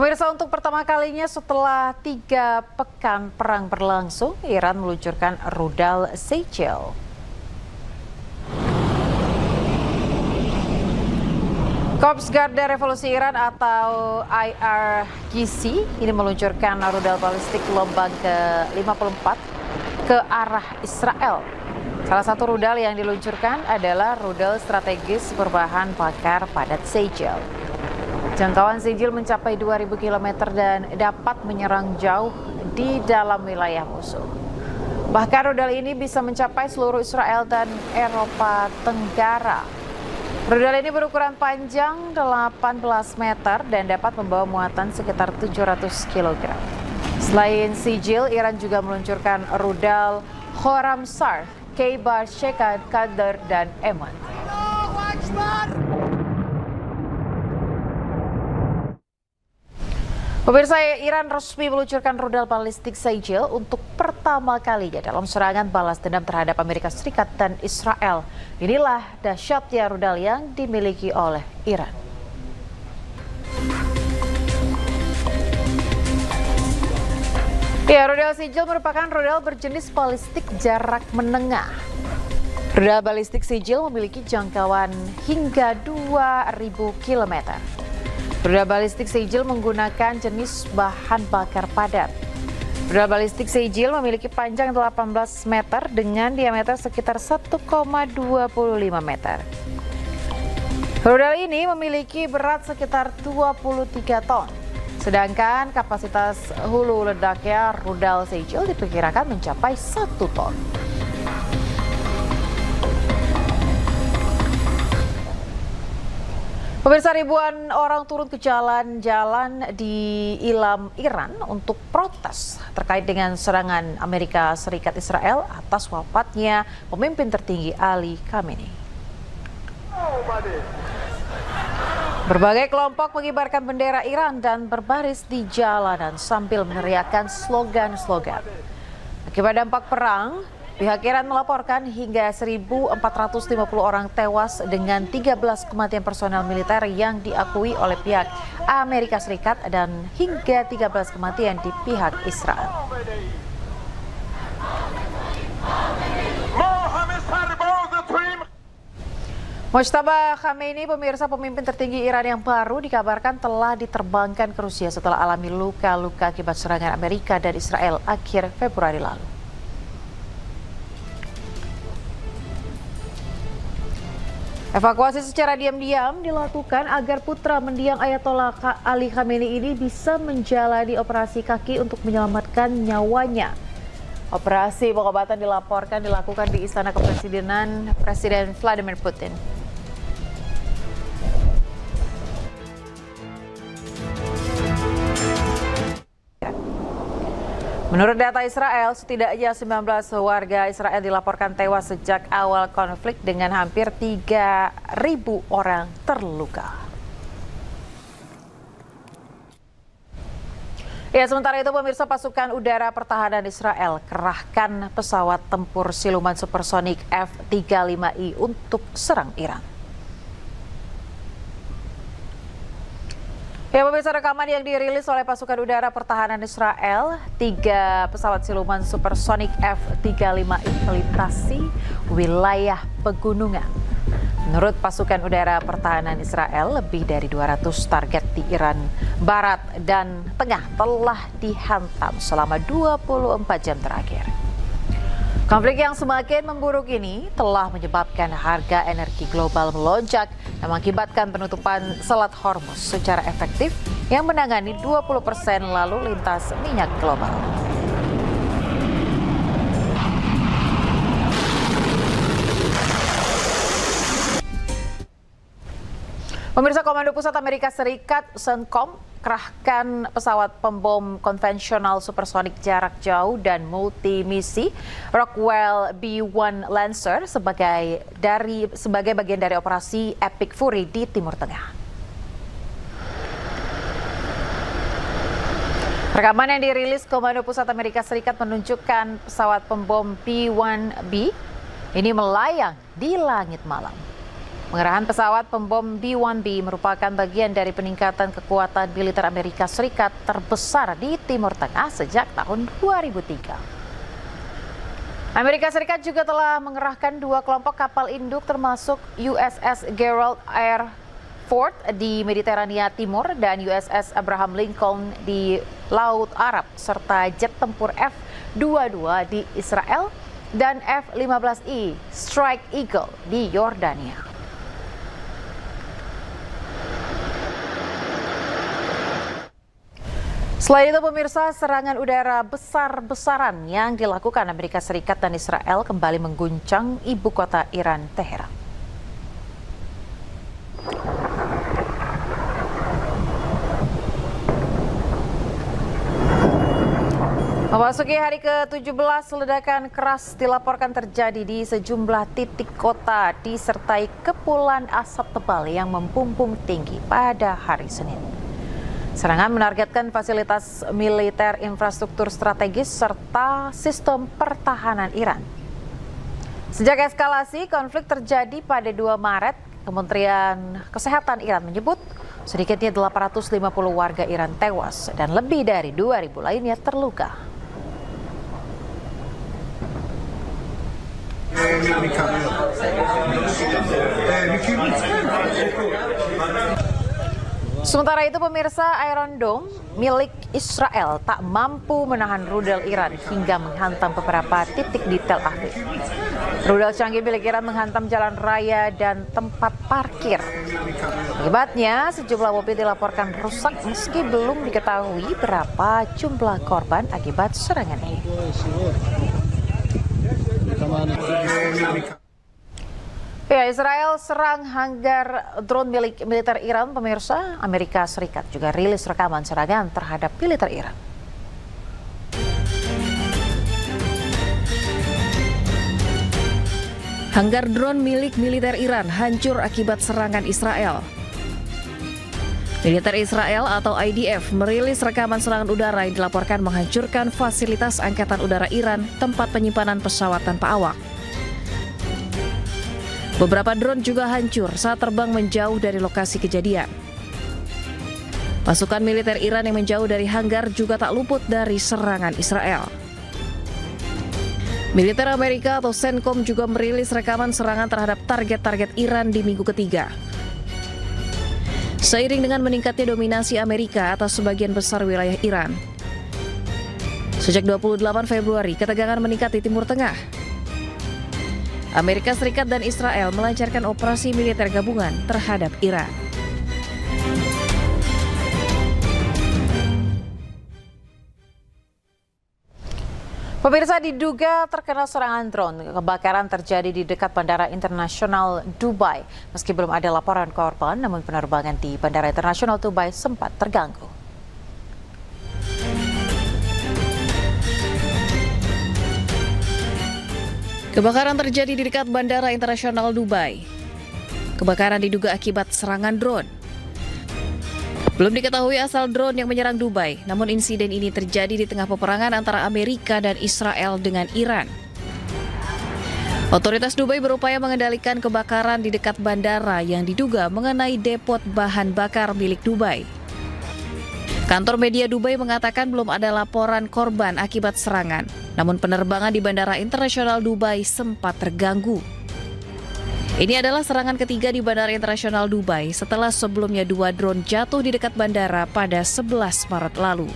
Pemirsa, untuk pertama kalinya setelah 3 pekan perang berlangsung, Iran meluncurkan rudal Seychelles. Korps Garda Revolusi Iran atau IRGC ini meluncurkan rudal balistik gelombang ke-54 ke arah Israel. Salah satu rudal yang diluncurkan adalah rudal strategis berbahan bakar padat Seychelles. Jangkauan Seychelles mencapai 2.000 km dan dapat menyerang jauh di dalam wilayah musuh. Bahkan rudal ini bisa mencapai seluruh Israel dan Eropa Tenggara. Rudal ini berukuran panjang 18 meter dan dapat membawa muatan sekitar 700 kg. Selain Seychelles, Iran juga meluncurkan rudal Khorramshahr, Khaybar, Sheikhan, Qadr, dan Eman. Pemirsa, Iran resmi meluncurkan rudal balistik Seychelles untuk pertama kalinya dalam serangan balas dendam terhadap Amerika Serikat dan Israel. Inilah dahsyatnya rudal yang dimiliki oleh Iran. Ya, rudal Seychelles merupakan rudal berjenis balistik jarak menengah. Rudal balistik Seychelles memiliki jangkauan hingga 2.000 km. Rudal balistik Seychelles menggunakan jenis bahan bakar padat. Rudal balistik Seychelles memiliki panjang 18 meter dengan diameter sekitar 1,25 meter. Rudal ini memiliki berat sekitar 23 ton. Sedangkan kapasitas hulu ledaknya rudal Seychelles diperkirakan mencapai 1 ton. Pemirsa, ribuan orang turun ke jalan-jalan di Ilam, Iran untuk protes terkait dengan serangan Amerika Serikat Israel atas wafatnya pemimpin tertinggi Ali Khamenei. Berbagai kelompok mengibarkan bendera Iran dan berbaris di jalanan sambil meneriakkan slogan-slogan. Akibat dampak perang, pihak Iran melaporkan hingga 1.450 orang tewas dengan 13 kematian personel militer yang diakui oleh pihak Amerika Serikat dan hingga 13 kematian di pihak Israel. Mojtaba Khamenei, pemirsa, pemimpin tertinggi Iran yang baru dikabarkan telah diterbangkan ke Rusia setelah alami luka-luka akibat serangan Amerika dan Israel akhir Februari lalu. Evakuasi secara diam-diam dilakukan agar putra mendiang Ayatollah Ali Khamenei ini bisa menjalani operasi kaki untuk menyelamatkan nyawanya. Operasi pengobatan dilaporkan dilakukan di Istana Kepresidenan Presiden Vladimir Putin. Menurut data Israel, setidaknya 19 warga Israel dilaporkan tewas sejak awal konflik dengan hampir 3.000 orang terluka. Ya, sementara itu pemirsa, pasukan udara pertahanan Israel kerahkan pesawat tempur siluman supersonik F-35I untuk serang Iran. Ya, pemirsa, rekaman yang dirilis oleh pasukan udara pertahanan Israel, 3 pesawat siluman supersonik F-35I melintasi wilayah pegunungan. Menurut pasukan udara pertahanan Israel, lebih dari 200 target di Iran Barat dan Tengah telah dihantam selama 24 jam terakhir. Konflik yang semakin memburuk ini telah menyebabkan harga energi global melonjak dan mengakibatkan penutupan Selat Hormuz secara efektif yang menangani 20% lalu lintas minyak global. Pemirsa, Komando Pusat Amerika Serikat CENTCOM kerahkan pesawat pembom konvensional supersonik jarak jauh dan multimisi Rockwell B-1 Lancer sebagai bagian dari operasi Epic Fury di Timur Tengah. Rekaman yang dirilis Komando Pusat Amerika Serikat menunjukkan pesawat pembom B-1B ini melayang di langit malam. Pengerahan pesawat pembom B-1B merupakan bagian dari peningkatan kekuatan militer Amerika Serikat terbesar di Timur Tengah sejak tahun 2003. Amerika Serikat juga telah mengerahkan 2 kelompok kapal induk termasuk USS Gerald R. Ford di Mediterania Timur dan USS Abraham Lincoln di Laut Arab serta jet tempur F-22 di Israel dan F-15I Strike Eagle di Yordania. Selain itu pemirsa, serangan udara besar-besaran yang dilakukan Amerika Serikat dan Israel kembali mengguncang ibu kota Iran, Teheran. Memasuki hari ke-17, ledakan keras dilaporkan terjadi di sejumlah titik kota disertai kepulan asap tebal yang membumbung tinggi pada hari Senin. Serangan menargetkan fasilitas militer, infrastruktur strategis, serta sistem pertahanan Iran. Sejak eskalasi konflik terjadi pada 2 Maret, Kementerian Kesehatan Iran menyebut sedikitnya 850 warga Iran tewas dan lebih dari 2.000 lainnya terluka. Sementara itu pemirsa, Iron Dome milik Israel tak mampu menahan rudal Iran hingga menghantam beberapa titik di Tel Aviv. Rudal canggih milik Iran menghantam jalan raya dan tempat parkir. Akibatnya sejumlah mobil dilaporkan rusak meski belum diketahui berapa jumlah korban akibat serangan ini. Ya, Israel serang hanggar drone milik militer Iran, pemirsa. Amerika Serikat juga rilis rekaman serangan terhadap militer Iran. Hanggar drone milik militer Iran hancur akibat serangan Israel. Militer Israel atau IDF merilis rekaman serangan udara yang dilaporkan menghancurkan fasilitas Angkatan Udara Iran, tempat penyimpanan pesawat tanpa awak. Beberapa drone juga hancur saat terbang menjauh dari lokasi kejadian. Pasukan militer Iran yang menjauh dari hanggar juga tak luput dari serangan Israel. Militer Amerika atau CENTCOM juga merilis rekaman serangan terhadap target-target Iran di minggu ketiga. Seiring dengan meningkatnya dominasi Amerika atas sebagian besar wilayah Iran. Sejak 28 Februari, ketegangan meningkat di Timur Tengah. Amerika Serikat dan Israel melancarkan operasi militer gabungan terhadap Iran. Pemirsa, diduga terkena serangan drone, kebakaran terjadi di dekat Bandara Internasional Dubai. Meski belum ada laporan korban, namun penerbangan di Bandara Internasional Dubai sempat terganggu. Kebakaran terjadi di dekat Bandara Internasional Dubai. Kebakaran diduga akibat serangan drone. Belum diketahui asal drone yang menyerang Dubai, namun insiden ini terjadi di tengah peperangan antara Amerika dan Israel dengan Iran. Otoritas Dubai berupaya mengendalikan kebakaran di dekat bandara yang diduga mengenai depot bahan bakar milik Dubai. Kantor media Dubai mengatakan belum ada laporan korban akibat serangan, namun penerbangan di Bandara Internasional Dubai sempat terganggu. Ini adalah serangan ketiga di Bandara Internasional Dubai setelah sebelumnya 2 drone jatuh di dekat bandara pada 11 Maret lalu.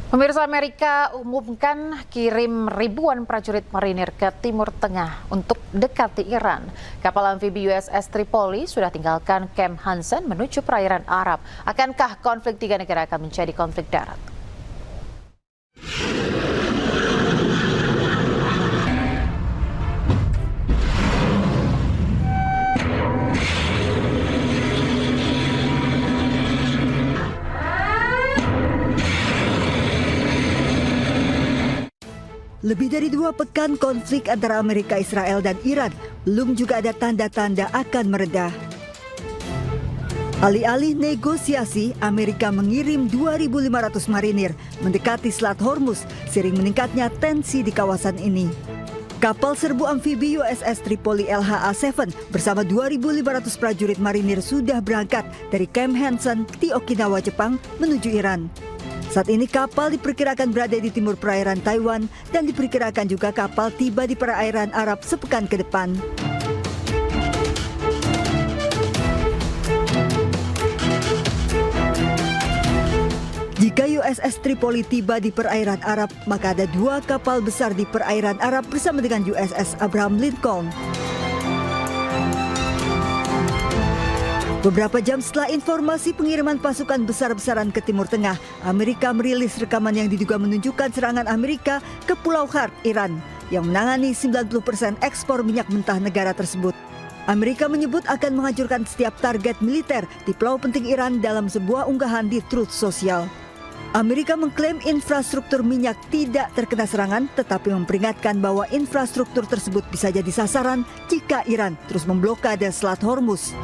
Pemirsa, Amerika umumkan kirim ribuan prajurit marinir ke Timur Tengah untuk dekati Iran. Kapal amfibi USS Tripoli sudah tinggalkan Camp Hansen menuju perairan Arab. Akankah konflik 3 negara akan menjadi konflik darat? Lebih dari 2 pekan konflik antara Amerika, Israel, dan Iran belum juga ada tanda-tanda akan mereda. Alih-alih negosiasi, Amerika mengirim 2.500 marinir mendekati Selat Hormuz, seiring meningkatnya tensi di kawasan ini. Kapal serbu amfibi USS Tripoli LHA-7 bersama 2.500 prajurit marinir sudah berangkat dari Camp Hansen di Okinawa, Jepang menuju Iran. Saat ini kapal diperkirakan berada di timur perairan Taiwan dan diperkirakan juga kapal tiba di perairan Arab sepekan ke depan. Jika USS Tripoli tiba di perairan Arab, maka ada 2 kapal besar di perairan Arab bersama dengan USS Abraham Lincoln. Beberapa jam setelah informasi pengiriman pasukan besar-besaran ke Timur Tengah, Amerika merilis rekaman yang diduga menunjukkan serangan Amerika ke Pulau Harb, Iran, yang menangani 90% ekspor minyak mentah negara tersebut. Amerika menyebut akan menghancurkan setiap target militer di pulau penting Iran dalam sebuah unggahan di Truth Social. Amerika mengklaim infrastruktur minyak tidak terkena serangan, tetapi memperingatkan bahwa infrastruktur tersebut bisa jadi sasaran jika Iran terus memblokade Selat Hormuz.